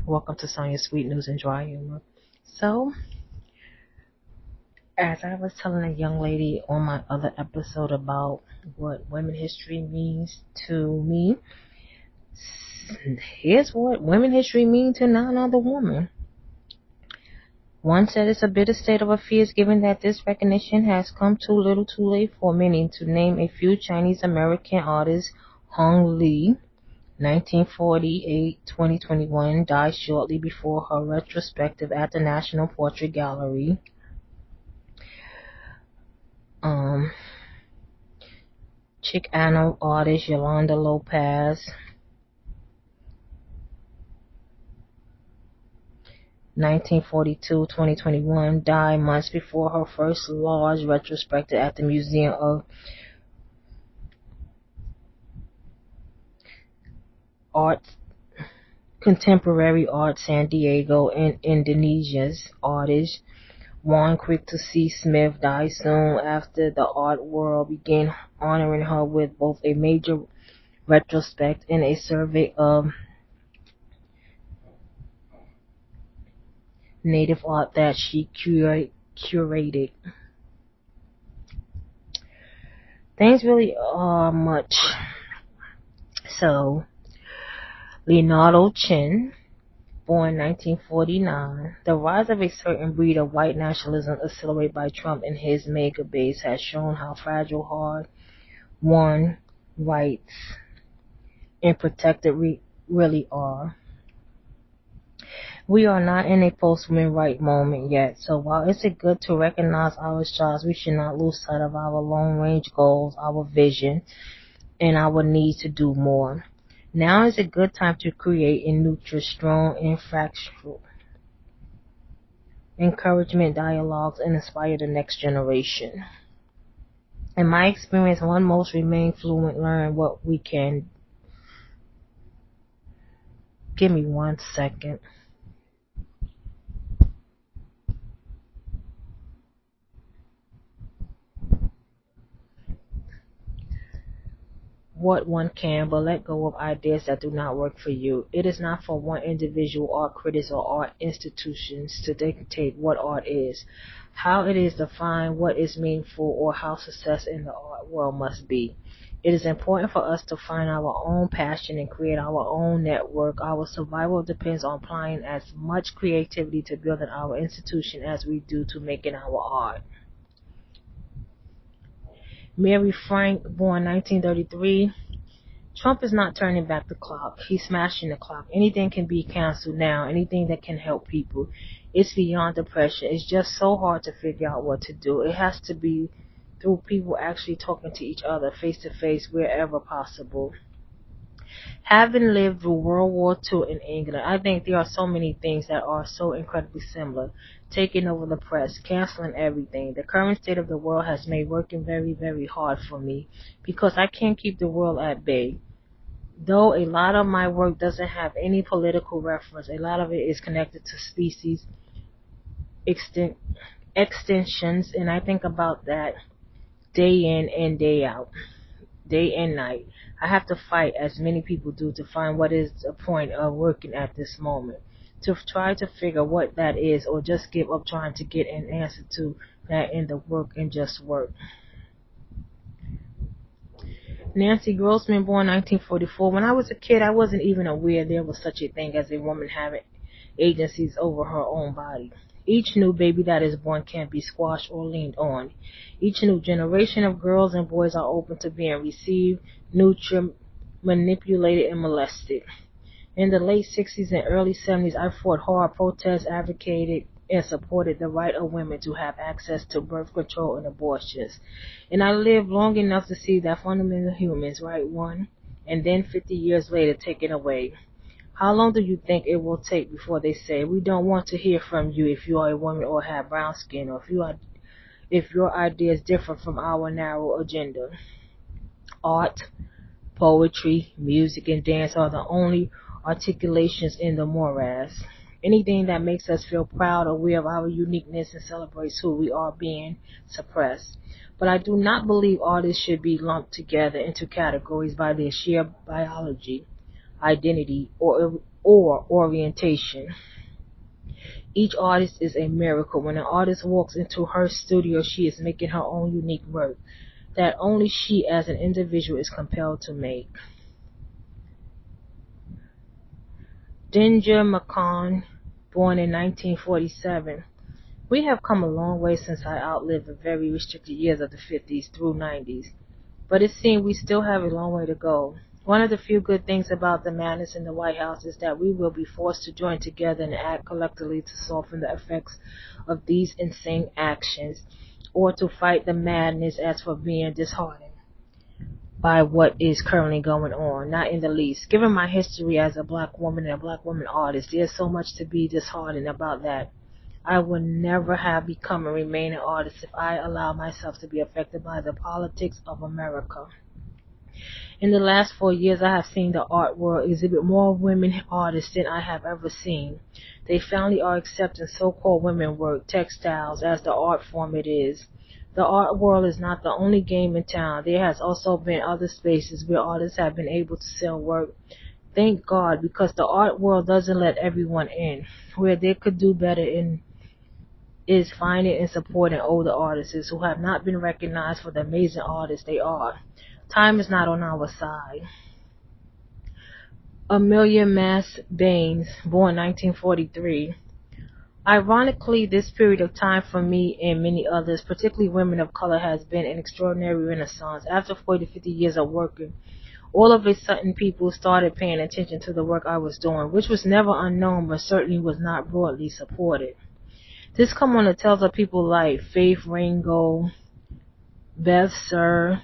Welcome to Sonia's Sweet News and Dry Humor. So, as I was telling a young lady on my other episode about what women history means to me, here's what women history means to none other woman. One said it's a bitter state of affairs given that this recognition has come too little too late for many. To name a few, Chinese American artist Hong Lee, 1948-2021, died shortly before her retrospective at the National Portrait Gallery. Um, Chicano artist Yolanda Lopez, 1942-2021, died months before her first large retrospective at the Museum of Art, Contemporary Art San Diego, and Indonesia's artist Juan Quick to See Smith died soon after the art world began honoring her with both a major retrospect and a survey of native art that she curated. Things really are much. So, Leonardo Chin, born 1949, the rise of a certain breed of white nationalism accelerated by Trump and his mega base has shown how fragile hard-won rights and protected really are. We are not in a post-women right moment yet, so while it's good to recognize our strides, we should not lose sight of our long-range goals, our vision, and our need to do more. Now is a good time to create and nurture strong and factual encouragement dialogues and inspire the next generation. In my experience, one must remain fluent, learn what we can. Give me 1 second. What one can, but let go of ideas that do not work for you. It is not for one individual art critics or art institutions to dictate what art is, how it is defined, what is meaningful, or how success in the art world must be. It is important for us to find our own passion and create our own network. Our survival depends on applying as much creativity to building our institution as we do to making our art. Mary Frank, born 1933. Trump is not turning back the clock. He's smashing the clock. Anything can be canceled now. Anything that can help people. It's beyond depression. It's just so hard to figure out what to do. It has to be through people actually talking to each other face to face wherever possible. Having lived through World War II in England, I think there are so many things that are so incredibly similar. Taking over the press, canceling everything. The current state of the world has made working very, very hard for me because I can't keep the world at bay. Though a lot of my work doesn't have any political reference, a lot of it is connected to species extin- extinctions, and I think about that day in and day out, day and night. I have to fight, as many people do, to find what is the point of working at this moment. To try to figure what that is, or just give up trying to get an answer to that in the work and just work. Nancy Grossman, born 1944. When I was a kid, I wasn't even aware there was such a thing as a woman having agencies over her own body. Each new baby that is born can be squashed or leaned on. Each new generation of girls and boys are open to being received, nurtured, manipulated, and molested. In the late 60s and early 70s, I fought hard, protested, advocated, and supported the right of women to have access to birth control and abortions. And I lived long enough to see that fundamental human right won, and then 50 years later taken away. How long do you think it will take before they say, we don't want to hear from you if you are a woman or have brown skin, or if your ideas differ from our narrow agenda? Art, poetry, music, and dance are the only articulations in the morass. Anything that makes us feel proud, aware of our uniqueness, and celebrates who we are being suppressed. But I do not believe artists should be lumped together into categories by their sheer biology, identity, or or orientation. Each artist is a miracle. When an artist walks into her studio, she is making her own unique work that only she as an individual is compelled to make. Ginger McCon, born in 1947. We have come a long way since I outlived the very restricted years of the 50s through 90s, but it seems we still have a long way to go. One of the few good things about the madness in the White House is that we will be forced to join together and act collectively to soften the effects of these insane actions, or to fight the madness as for being disheartened by what is currently going on. Not in the least. Given my history as a black woman and a black woman artist, there's so much to be disheartened about that. I would never have become and remain an artist if I allowed myself to be affected by the politics of America. In the last 4 years, I have seen the art world exhibit more women artists than I have ever seen. They finally are accepting so-called women work, textiles, as the art form it is. The art world is not the only game in town. There has also been other spaces where artists have been able to sell work. Thank God, because the art world doesn't let everyone in. Where they could do better in is finding and supporting older artists who have not been recognized for the amazing artists they are. Time is not on our side. Amelia Mass Baines, born 1943. Ironically, this period of time for me and many others, particularly women of color, has been an extraordinary renaissance. After 40 to 50 years of working, all of a sudden people started paying attention to the work I was doing, which was never unknown but certainly was not broadly supported. This come on the tales of people like Faith Ringo, Beth Sir,